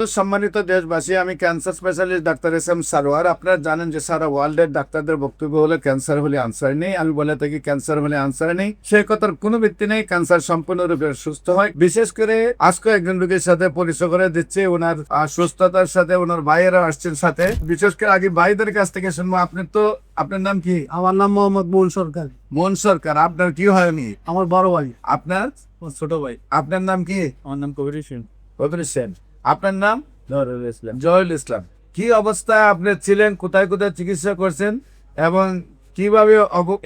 তো সম্মানিত দেশবাসী, আমি cancer specialist doctor S M Sarwar. আপনারা জানেন যে সারা ওয়ার্ল্ডের ডাক্তারদের বক্তব্য হলো ক্যান্সার হলে আনসার নেই। আমি বলে থাকি ক্যান্সার হলে আনসার নেই, সে কথার কোনো ভিত্তি নেই। ক্যান্সার সম্পূর্ণরূপে সুস্থ হয়। বিশেষ করে আজকে একজন রোগীর সাথে পরিচয় করে দিচ্ছে, ওনার সুস্থতার সাথে ওনার ভাইয়েরা আসছেন সাথে। বিশেষ করে আগে ভাইদের কাছ থেকে শুনবো। আপনার নাম কি? আমার নাম মোহাম্মদ মোহন সরকার। মোহন সরকার। আপনার কি হয়নি? আমার বড় ভাই। আপনার ছোট ভাই। আপনার নাম কি? আমার নাম কবির হোসেন। কবির হোসেন। আপনার নাম? জহুরুল ইসলাম। জহুরুল ইসলাম। কি অবস্থায় আপনি ছিলেন, কোথায় কোথায় চিকিৎসা করছেন এবং কিভাবে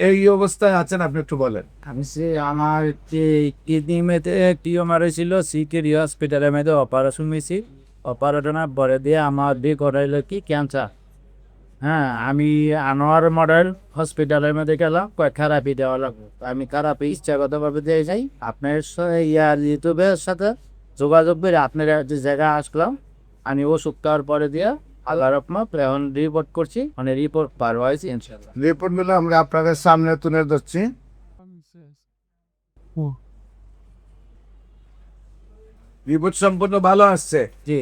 এই অবস্থায় আছেন আপনি একটু বলেন। আমার কিডনি মেতে টিউমার হয়েছিল, সিকেরি হসপিটালের মধ্যে অপারেশন হয়েছি। অপারেশনের পরে দিয়ে আমার দিয়ে করাইলো কি ক্যান্সার। হ্যাঁ, আমি আনোয়ার মডেল হসপিটালের মধ্যে গেলাম, থেরাপি দেওয়া লাগবে। আমি থেরাপি ইচ্ছাগতভাবে দিয়ে যাই। আপনার ইউটিউবের সাথে যোগাযোগ করে আপনার যে জায়গায় আসলাম, আমি ওষুধ খাওয়ার পরে দিয়ে আল্লাহ রহমত এখন রিপোর্ট করছি, মানে রিপোর্ট পার হয়েছি ইনশাল্লাহ। রিপোর্টগুলো আমরা আপনাদের সামনে তুলে ধরছি। রিপোর্ট সম্পূর্ণ ভালো আসছে। জি,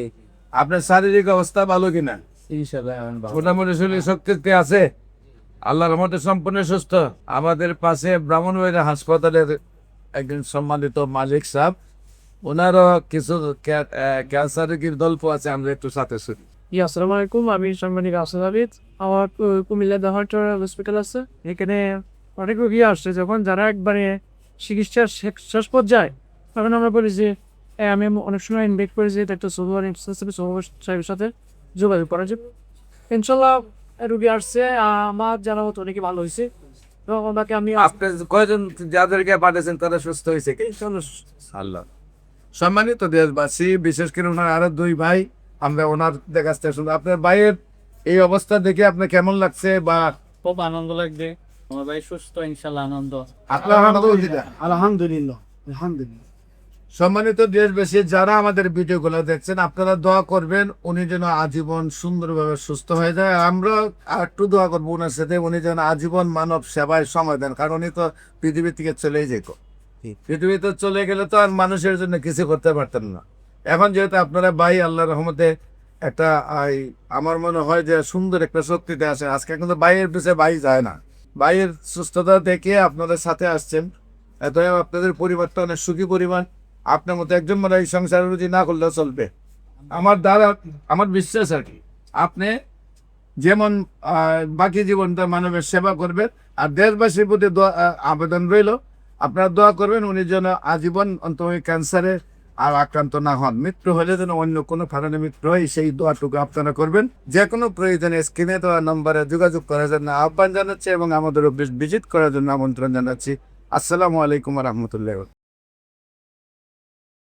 আপনার শারীরিক অবস্থা ভালো কিনা? ইনশাল্লাহ এখন ভালো। মোটামুটি শরীর শক্তি আছে? আল্লাহর রহমতে সম্পূর্ণ সুস্থ। আমাদের পাশে ব্রাহ্মণবাড়িয়া হাসপাতালের একজন সম্মানিত মালিক সাহেব, ওনারও কিছু ক্যান্সার রোগীর গল্প আছে, আমরা একটু সাথে শুনি। আসসালামু আলাইকুম, আমি সাংবাদিক আসাদ আবিদ। আমার কুমিল্লা দেহাটর হসপিটাল আছে, এখানে অনেক রোগী আসছে। যখন যারা একবারে চিকিৎসার শেষ পর্যায়ে, তখন আমরা বলি যে আমি অনেক সময় ইনভাইট করি যে একটা সোহর সাহেবের সাথে যোগাযোগ করা যাবে। ইনশাল্লাহ রুগী আসছে, আমার জানা মতো অনেকে ভালো হয়েছে। তো ওনাকে আমি আপনি কয়জন যাদেরকে পাঠিয়েছেন তারা সুস্থ হয়েছে কি? আল্লাহ। সম্মানিত দেশবাসী, বিশেষ করে ওনার আরো দুই ভাই, আমরা ওনার কাছ থেকে শুনবো। আপনার ভাইয়ের এই অবস্থা দেখে আপনার কেমন লাগছে বা খুব আনন্দ লাগছে। আমার ভাই সুস্থ, ইনশাল্লাহ আনন্দ। আপনার আলহামদুলিল্লাহ। আলহামদুলিল্লাহ, আলহামদুলিল্লাহ। সম্মানিত দেশবাসী, যারা আমাদের ভিডিওগুলো দেখছেন, আপনারা দোয়া করবেন উনি যেন আজীবন সুন্দরভাবে সুস্থ হয়ে যায়। আমরা একটু দোয়া করবো ওনার সাথে, উনি যেন আজীবন মানব সেবায় সময় দেন, কারণ উনি তো পৃথিবী থেকে চলেই যেত। পৃথিবীতে চলে গেলে তো আর মানুষের জন্য কিছু করতে পারতেন না। এখন যেহেতু আপনারা ভাই, আল্লাহর রহমতে একটা আমার মনে হয় যে সুন্দর একটা শক্তিতে আসে। আজকে কিন্তু ভাইয়ের পিছিয়ে ভাই যায় না। ভাইয়ের সুস্থতা দেখে আপনাদের সাথে আসছেন, এত আপনাদের পরিবারটা অনেক সুখী পরিবার। আপনার মতো একজন মানে এই সংসার রুজি না করলেও চলবে। আমার বিশ্বাস আর কি, আপনি যেমন বাকি জীবনটা মানবের সেবা করবেন, আর দেশবাসীর প্রতি আবেদন রইল আপনারা দোয়া করবেন উনি যেন আজীবন অন্তত ক্যান্সারে আর আক্রান্ত না হন। মৃত্যু হলে যেন অন্য কোনো কারণে মৃত্যু হয়, সেই দোয়াটুকু আপনারা করবেন। যে কোনো প্রয়োজনে স্ক্রিনে দেওয়া নম্বরে যোগাযোগ করার জন্য আহ্বান জানাচ্ছি এবং আমাদের অফিস ভিজিট করার জন্য আমন্ত্রণ জানাচ্ছি। আসসালামু আলাইকুম রহমতুল্লাহ।